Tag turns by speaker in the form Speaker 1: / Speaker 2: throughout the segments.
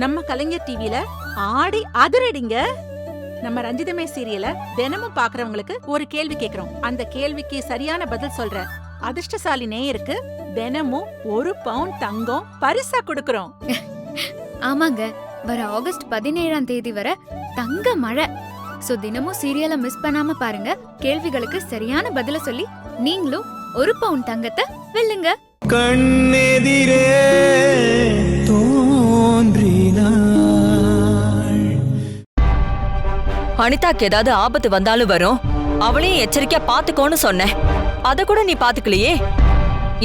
Speaker 1: நம்ம கலைஞர் டிவில ஆடி அதிரடிங்க. நம்ம ரஞ்சிதமே சீரியல தினமும் பாக்குறவங்களுக்கு ஒரு கேள்வி கேக்குறோம். அந்த கேள்விக்கு சரியான பதில் சொல்ற அதிர்ஷ்டசாலி நேயருக்கு தினமும் 1 பவுன் தங்கம் பரிசா கொடுக்கறோம்.
Speaker 2: ஆமாங்க, வர ஆகஸ்ட் 17ஆம் தேதி வரை தங்க மழை. சோ தினமும் சீரியலை மிஸ் பண்ணாம பாருங்க. கேள்விகளுக்கு சரியான பதில சொல்லி நீங்களும் 1 பவுன் தங்கத்தை வெல்லுங்க.
Speaker 3: கண்ணெதிரே தோன்றினாள்.
Speaker 4: அனிதாக்கு ஏதாவது ஆபத்து வந்தாலும் வரும், அவளையும் எச்சரிக்கையா பாத்துக்கோன்னு சொன்னேன். அத கூட நீ பாத்துக்கலையே.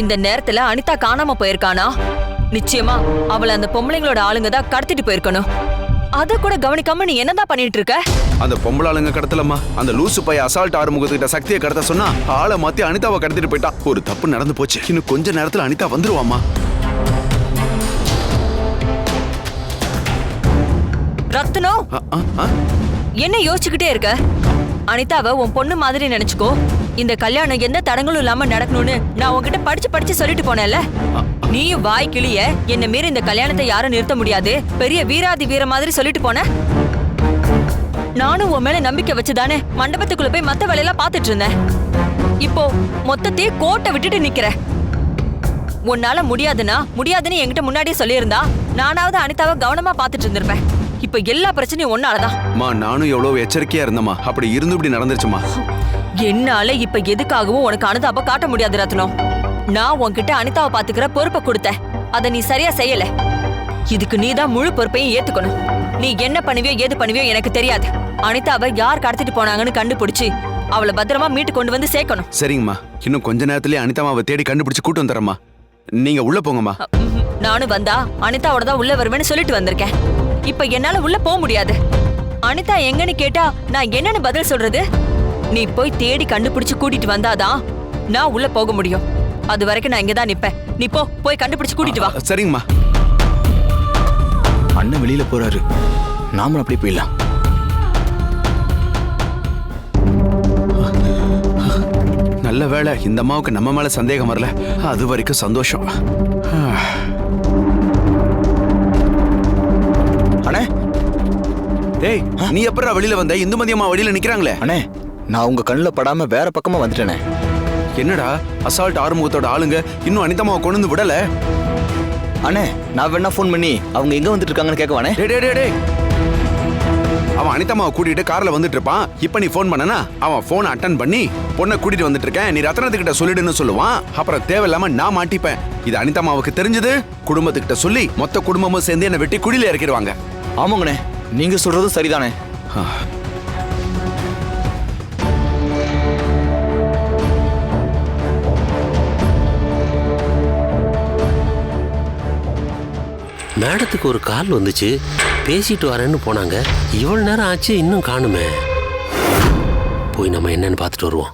Speaker 4: இந்த நேரத்துல அனிதா காணாம போயிருக்கானா? நிச்சயமா அவளை அந்த பொம்பளைங்களோட ஆளுங்க தான் கடத்திட்டு போயிருக்கணும். அத கூட கவனிக்காம நீ என்னதான் பண்ணிட்டு இருக்க?
Speaker 5: அந்த பொம்பளை ஆளுங்க கடத்தலம்மா. அந்த லூசு பைய அசால்ட் ஆறுமுகத்துக்கிட்ட சக்தியை கடத்த சொன்னா ஆளை மாத்தி அனிதாவை கடத்திட்டு போயிட்டா. ஒரு தப்பு நடந்து போச்சு. இன்னும் கொஞ்ச நேரத்துல அனிதா வந்துருவாமா.
Speaker 4: ரத்னம், என்ன யோசிச்சுக்கிட்டே இருக்க? அனிதாவை உன் பொண்ணு மாதிரி நினைச்சுக்கோ. இந்த கல்யாணம் எந்த தடங்களும் இல்லாம நடக்கணும்னு நான் உன்கிட்ட படிச்சு சொல்லிட்டு போனேன்ல. நீயும் வாய் கிளிய என்ன மீறி இந்த கல்யாணத்தை யாரும் நிறுத்த முடியாது, பெரிய வீராதி வீர மாதிரி சொல்லிட்டு போன. நானும் உன் மேல நம்பிக்கை வச்சுதானே மண்டபத்துக்குள்ள போய் மத்த வேலையெல்லாம் பாத்துட்டு இருந்தேன். இப்போ மொத்தத்தையே கோட்டை விட்டுட்டு நிக்கிற. உன்னால முடியாதுன்னு என்கிட்ட முன்னாடியே சொல்லியிருந்தா நானாவது அனிதாவை கவனமா பாத்துட்டு இருந்திருப்பேன். இப்ப எல்லா பிரச்சனையும் ஒன்னாலதான்.
Speaker 5: நானும் எவ்வளவு எச்சரிக்கையா இருந்தமா, அப்படி இருந்து இப்படி நடந்துருச்சுமா.
Speaker 4: என்னால இப்ப எதுக்காகவும் உனக்கு அனுதாப காட்ட முடியாது ரத்னம். நான் உன்கிட்ட அனிதாவை பாத்துக்கிற பொறுப்பை கொடுத்தேன், அத நீ சரியா செய்யல. இதுக்கு நீதான் முழு பொறுப்பையும் ஏத்துக்கணும். நீ என்ன பண்ணுவியோ ஏது பண்ணுவியோ எனக்கு தெரியாது. அனிதாவை யார் கடத்திட்டு போனாங்கன்னு கண்டுபிடிச்சு அவளை பத்திரமா மீட்டு கொண்டு வந்து சேர்க்கணும்.
Speaker 5: சரிங்கம்மா, இன்னும் கொஞ்ச நேரத்திலேயே அனிதாவை தேடி கண்டுபிடிச்சு கூட்டு வந்துடுறேம்மா. நீங்க உள்ள போங்கம்மா.
Speaker 4: நானும் வந்தா அனிதாவோட தான் உள்ள வருவேன்னு சொல்லிட்டு வந்திருக்கேன். இப்ப என்னால உள்ள போக முடியாது. அனிதா எங்கன்னு கேட்டா நான் என்னன்னு பதில் சொல்றது? நீ போய் தேடி கண்டுபிடிச்சு கூட்டிட்டு வந்தாதான் நான் உள்ள போக முடியும். அது வரைக்கும் நான் இங்கதான் நிப்பேன். நீ போய் கண்டுபிடிச்சு கூட்டிட்டு வா.
Speaker 5: சரிங்கம்மா.
Speaker 3: அண்ணன் வெளியில போறாரு, நாமளும் அப்படி போயிடலாம்.
Speaker 5: நல்ல வேளை இந்த அம்மாவுக்கு நம்ம மேல சந்தேகம் வரல. அது வரைக்கும் சந்தோஷம்.
Speaker 3: அண்ணே,
Speaker 5: ஏய், நீ எப்பறா வெளியில வந்த? இந்துமதி அம்மா வெளியில நிக்கிறாங்களே.
Speaker 3: அண்ணே, நான் உங்க கண்ணுல படாம வேற பக்கமா வந்துட்டேனே.
Speaker 5: என்னடா அசால்ட் ஆறுமுகத்தோட ஆளுங்க இன்னும் அனிதாமாவை கொண்டு வந்து விடல?
Speaker 3: அண்ணே, நான் வேணா ஃபோன் பண்ணி அவங்க எங்க வந்துட்டு இருக்காங்கன்னு கேட்கவானே.
Speaker 5: டேய், அவன் அனிதாமாவை கூட்டிட்டு கார்ல வந்துட்டு இருப்பான். இப்ப நீ போன் பண்ணனா அவன் போனை அட்டன் பண்ணி பொண்ணை கூட்டிட்டு வந்துட்டு இருக்கேன், நீ ரத்னத்துக்கிட்ட சொல்லிடுன்னு சொல்லுவான். அப்புறம் தேவையில்லாம நான் மாட்டிப்பேன். இது அனிதாமாவுக்கு தெரிஞ்சது குடும்பத்துக்கிட்ட சொல்லி மொத்த குடும்பமும் சேர்ந்து என்ன வெட்டி குடியில இறக்கிடுவாங்க.
Speaker 3: ஆமாங்கண்ணே, நீங்க சொல்றதும் சரிதானே.
Speaker 6: மேடத்துக்கு ஒரு கால் வந்துச்சு, பேசிட்டு வரேன்னு போனாங்க. இவ்வளவு நேரம் ஆச்சு, இன்னும் காணுமே. போய் நம்ம என்னன்னு பார்த்துட்டு வருவோம்.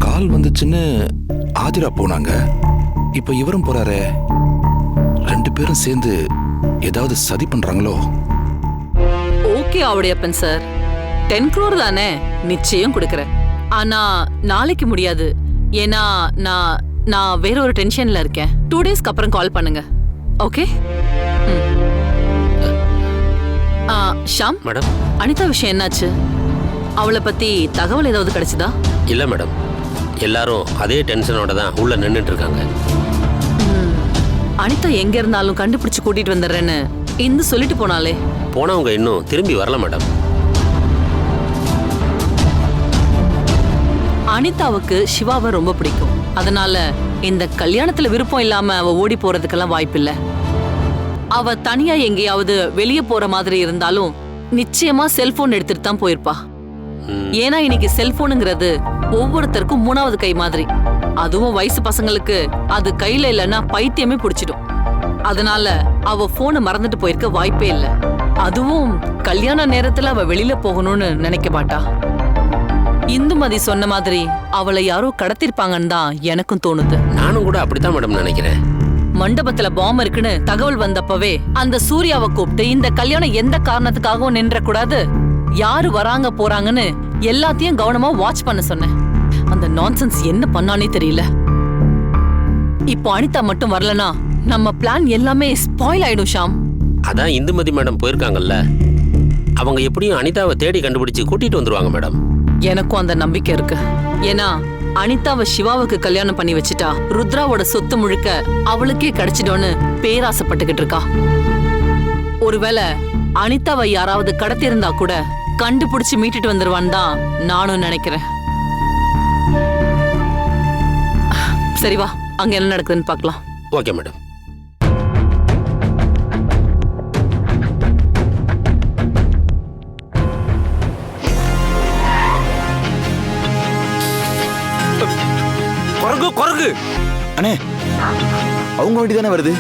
Speaker 7: கால் வந்துச்சுன்னு ஆதிரா போனாங்க, இப்ப இவரும் போறாரே. 2 பேரும் சேர்ந்து ஏதாவது சதி பண்றாங்களோ?
Speaker 8: ஓகே ஆவுடையப்பன் சார், 10 crore தானே, நிச்சயம் கொடுக்கறேன். ஆனா நாளைக்கு முடியாது. ஏன்னா நான் வேற ஒரு டென்ஷன்ல இருக்கேன். 2 டேஸ்க்கு அப்புறம் கால் பண்ணுங்க. ஓகே? ஷாம்
Speaker 6: மேடம்,
Speaker 8: அனிதா விஷயம் என்னாச்சு? அவளை பத்தி தகவல் ஏதாவது கிடைச்சதா?
Speaker 6: இல்ல மேடம், எல்லாரும் அதே டென்ஷனோட தான் உள்ள நின்னுட்டு இருக்காங்க.
Speaker 8: அனிதா எங்க இருந்தாலும் கண்டுபிடிச்சு கூட்டிட்டு வந்துடுறேன்னு இந்து சொல்லிட்டு போனாலே.
Speaker 6: போனவங்க இன்னும் திரும்பி வரல மேடம்.
Speaker 8: அனிதாவுக்கு சிவாவை ரொம்ப பிடிக்கும். அதனால இந்த கல்யாணத்துல விருப்பம் இல்லாம அவ ஓடி போறதுக்கெல்லாம் வாய்ப்பில்லை. அவ தனியா எங்கேயாவது வெளியே போற மாதிரி இருந்தாலும் நிச்சயமா செல்போன் எடுத்துட்டு தான் போயிருப்பா. ஏன்னா இன்னைக்கு செல்போனுங்கிறது ஒவ்வொருத்தருக்கும் 3வது கை மாதிரி. அதுவும் வயசு பசங்களுக்கு அது கையில இல்லைன்னா பைத்தியமே பிடிச்சிடும். அதனால அவ போனை மறந்துட்டு போயிருக்க வாய்ப்பே இல்லை. அதுவும் கல்யாண நேரத்துல அவ வெளியில போகணும்னு நினைக்க மாட்டா. இந்துமதி சொன்ன மாதிரி அவளை யாரோ கடத்திருப்பாங்கன்னு தான் எனக்கும் தோணுது.
Speaker 6: நானும் கூட அப்படித்தான் மேடம் நினைக்கிறேன்.
Speaker 8: மண்டபத்துல பாம் இருக்குன்னு தகவல் வந்தப்பவே அந்த சூர்யாவை கூப்பிட்டு இந்த கல்யாணம் எந்த காரணத்துக்காகவும் நின்ற கூடாது, யாரு வராங்க போறாங்கன்னு எல்லாத்தையும் கவனமா வாட்ச் பண்ண சொன்னேன். அந்த நான்சென்ஸ் என்ன பண்ணானே தெரியல. இப்போ அனிதா மட்டும் வரலனா நம்ம பிளான் எல்லாமே ஸ்பாயில் ஆயிடும் ஷாம்.
Speaker 6: அதான் இந்துமதி மேடம் போயிருக்காங்கல்ல, அவங்க எப்படியும் அனிதாவை தேடி கண்டுபிடிச்சு கூட்டிட்டு வந்துருவாங்க மேடம்.
Speaker 8: எனக்கும் அந்த நம்பிக்கை இருக்கு. ஏன்னா அனிதாவை சிவாவுக்கு கல்யாணம் பண்ணி வச்சுட்டா ருத்ராவோட சொத்து முழுக்க அவளுக்கே கிடைச்சிடும்னு பேராசைப்பட்டுக்கிட்டு இருக்கா. ஒருவேளை அனிதாவை யாராவது கடத்திருந்தா கூட கண்டுபிடிச்சு மீட்டுட்டு வந்துருவான்னு தான் நானும் நினைக்கிறேன். சரி வா, அங்க என்ன நடக்குதுன்னு பார்க்கலாம்.
Speaker 6: Okay madam.
Speaker 3: குரங்கு குரங்கு அண்ணே, அவங்க வண்டி தானே வருது.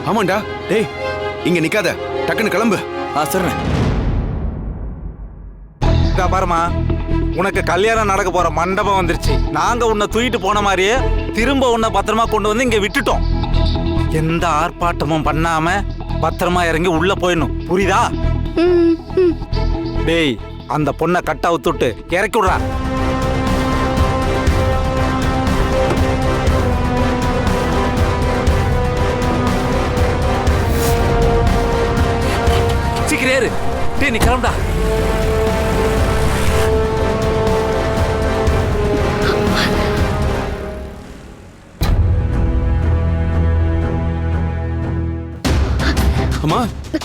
Speaker 5: ஆமாண்டா. டேய், இங்க நிக்காத, டக்குன்னு கிளம்பு.
Speaker 3: சரிண்ணே.
Speaker 9: பாருமா, உனக்கு கல்யாணம் நடக்க போற மண்டபம் வந்துருச்சு. நாங்க உன்னை தூக்கிட்டு போன மாதிரியே திரும்ப உன்னை பத்திரமா கொண்டு வந்து இங்க விட்டுட்டோம். எந்த ஆர்ப்பாட்டமும் பண்ணாம பத்திரமா இறங்கி உள்ள போயிடணும், புரியுதா? டேய், அந்த பொண்ணை கட்ட அவுத்துட்டு இறக்கி விடுறா. சீக்கிரம் ஏறு. டேய், நீ கிளம்புடா.
Speaker 5: அம்மா,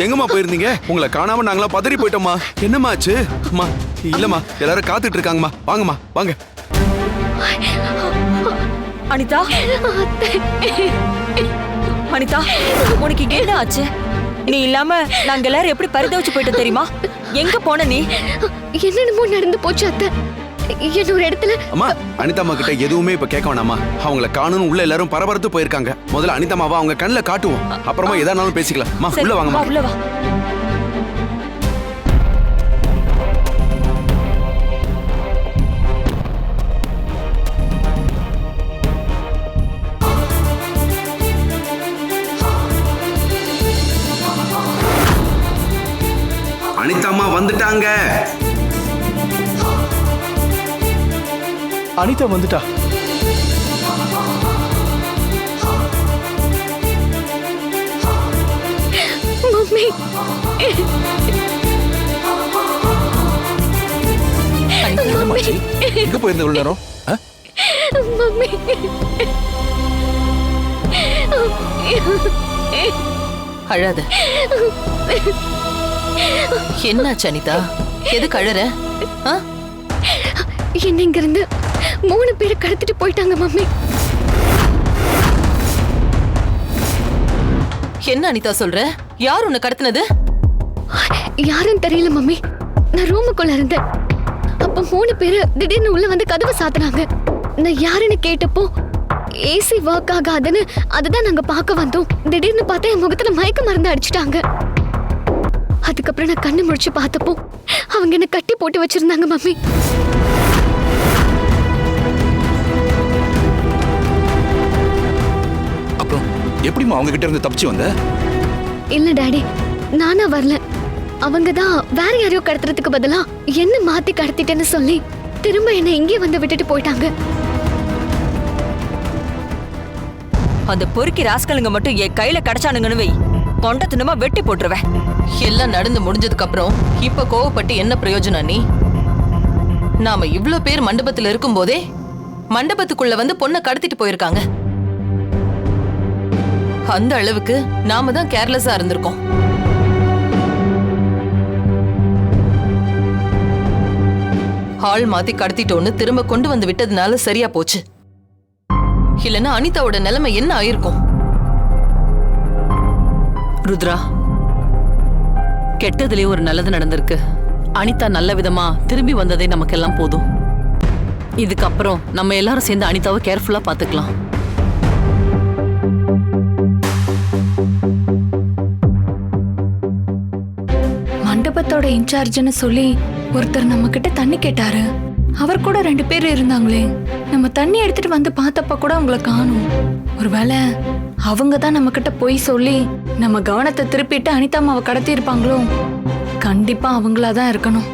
Speaker 5: எங்கம்மா போயிருந்தீங்க? உங்களை காணாம நாங்களா பதறி போயிட்டோம்மா. என்னம்மா ஆச்சு? அம்மா, இல்லம்மா, எல்லாரும் காத்துட்டு இருக்காங்கம்மா. வாங்கம்மா, வாங்க.
Speaker 4: அனிதா, அனிதா, உனக்கு என்ன ஆச்சு? நீ இல்லாம நாங்க எல்லாரும் எப்படி பரிதவிச்சு போயிட்டு தெரியுமா? எங்க போன நீ?
Speaker 2: என்னென்னமோ நடந்து போச்சு அத்தை. என்னொரு இடத்துல
Speaker 5: அம்மா, அனிதாம்மா கிட்ட எதுவுமே இப்ப கேட்க வேணாமா. அவங்கள காணணும் உள்ள எல்லாரும் பரபரத்து போயிருக்காங்க. முதல்ல அனிதாமாவை அவங்க கண்ணுல காட்டுவோம், அப்புறமா எதானாலும் பேசிக்கலாம். அம்மா, உள்ள வாங்கம்மா.
Speaker 4: உள்ள வா.
Speaker 5: அனிதாம்மா வந்துட்டாங்க.
Speaker 3: அனிதா வந்துட்டா.
Speaker 2: மம்மி,
Speaker 7: என்னமாச்சு? எங்க போயிருந்த இவ்வளவு நேரம்?
Speaker 2: மம்மி.
Speaker 8: அழாத. என்னாச்சு அனிதா? எதுக்கு அழற?
Speaker 2: என்ன இங்க இருந்து 3 பேரை கடத்திட்டு போயிட்டாங்க மம்மி.
Speaker 8: என்ன அனிதா சொல்ற? யார் உன்னை கடத்தினது?
Speaker 2: யாரும் தெரியல மம்மி. நான் ரூமுக்குள்ள இருந்தேன். அப்ப 3 பேரு திடீர்னு உள்ள வந்து கதவை சாத்துனாங்க. நான் யாருன்னு கேட்டப்போ ஏசி ஒர்க் ஆகாதுன்னு அதுதான் நாங்க பார்க்க வந்தோம். திடீர்னு பார்த்தா என் முகத்துல மயக்க மருந்து அடிச்சிட்டாங்க. அதுக்கப்புறம் நான் கண்ணு முடிச்சு பார்த்தப்போ அவங்க என்ன கட்டி போட்டு வச்சிருந்தாங்க மம்மி.
Speaker 7: அப்புறம் எப்படிமா அவங்க கிட்ட இருந்து தப்பிச்சு வந்த?
Speaker 2: இல்ல டாடி, நானா வரல. அவங்க தான் வேற யாரையோ கடத்துறதுக்கு பதிலா என்ன மாத்தி கடத்திட்டேன்னு சொல்லி திரும்ப என்ன இங்கே வந்து விட்டுட்டு போயிட்டாங்க.
Speaker 4: அந்த பொறுக்கி ராஸ்கலுங்க மட்டும் என் கையில கிடைச்சானுங்கன்னு வை, கொண்டத்தனமா வெட்டி போட்டுருவேன்.
Speaker 8: எல்லாம் நடந்து முடிஞ்சதுக்கு அப்புறம் இப்ப கோவப்பட்டு என்ன பிரயோஜனம்? நீ நாம இவ்ளோ பேர் மண்டபத்துல இருக்கும் போதே மண்டபத்துக்குள்ள வந்து பொண்ணை கடத்திட்டு போயிருக்காங்க. அந்த அளவுக்கு நாம தான் கேர்லெஸ்ஸா இருந்திருக்கோம். ஹால் மாத்தி கடத்திட்டோன்னு திரும்ப கொண்டு வந்து விட்டதுனால சரியா போச்சு. இல்லனா அனிதாவோட நிலைமை என்ன ஆயிருக்கும்? ருத்ரா, கெட்டதுலயே ஒரு நல்லது நடந்திருக்கு. அனிதா நல்ல விதமா திரும்பி வந்ததே நமக்கெல்லாம் போதும். இதுக்கப்புறம் நம்ம எல்லாரும் சேர்ந்து அனிதாவை கேர்ஃபுல்லா பாத்துக்கலாம்.
Speaker 10: மண்டபத்தோட இன்சார்ஜ்னு சொல்லி ஒருத்தர் நம்ம கிட்ட தண்ணி கேட்டாரு. அவர் கூட 2 பேர் இருந்தாங்களே. நம்ம தண்ணி எடுத்துட்டு வந்து பார்த்தப்ப கூட அவங்கள காணோம். ஒருவேளை அவங்க தான் நம்ம கிட்ட போய் சொல்லி நம்ம கவனத்தை திருப்பிட்டு அனிதாமாவை கடத்தி இருப்பாங்களோ? கண்டிப்பா அவங்களா தான் இருக்கணும்.